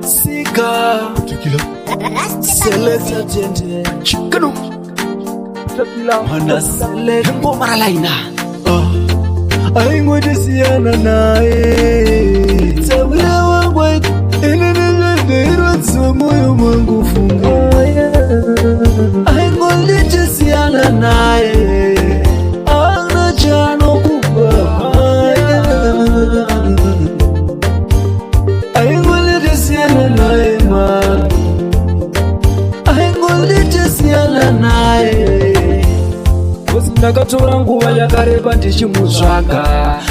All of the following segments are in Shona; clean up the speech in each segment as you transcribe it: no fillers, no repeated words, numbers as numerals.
Sika Selecta Gente Chikanu Mana select Hempo Maralaina Aingo desiana nae Tabula wangwe Enenezendero Tsumoyo mwangu funga Aingo desiana nae Ana chano kupa Aingo desiana nae man Aingo desiana nae Ndakatora nguva yakareba ndichimutsvaga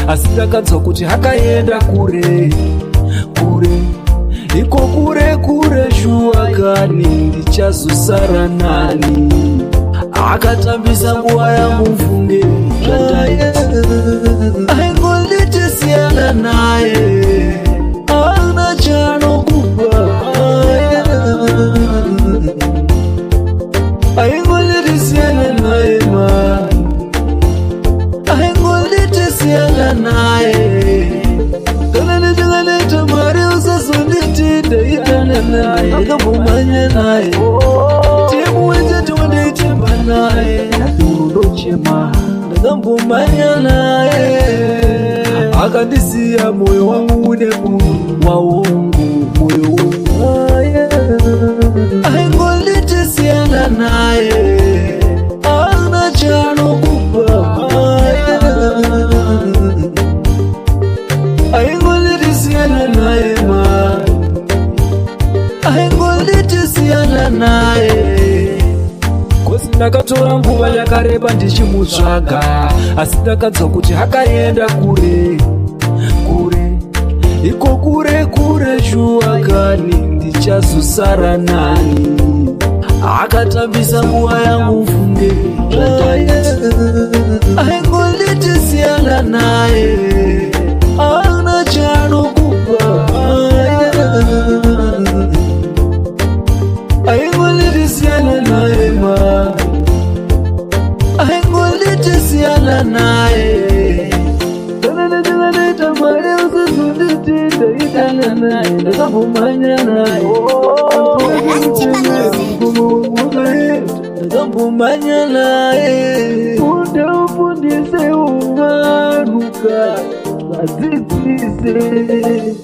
asi ndakadzwa kuti akaenda kure kure iko kure kure shuwakani ndichazosara nani akatambisa nguva yangu mfunge aingonditesiyana naye ana chanokupa aingonditesiyana naye ma Siana nae Kana nijinganeta mari usasunditida itana nae Akabumanya nae Timu wenze tuwende itemba nae Urudo chema Akabumanya nae Akandisia moyo wangu unebu Waungu moyo wangu Aingolite siana nae Ana chano kupa Aingolitisiana nae ma Aingolitisiana nae Kosi ndakatora nguva yakareba ndichimutsvaga asi ndakadzwa kuti akaenda kure kure iko kure kure shuwakani ndichazosara nani akatambisa nguva yangu mfunge Aingolitisiana nae ana chanokupa Aingolitisiana nae ma Aingolitisiana nae Kana nijinganeta mare usasunditida itana nae Ndakabumanya nae Ndakabumanya nae Undafundise ungaruka Azitise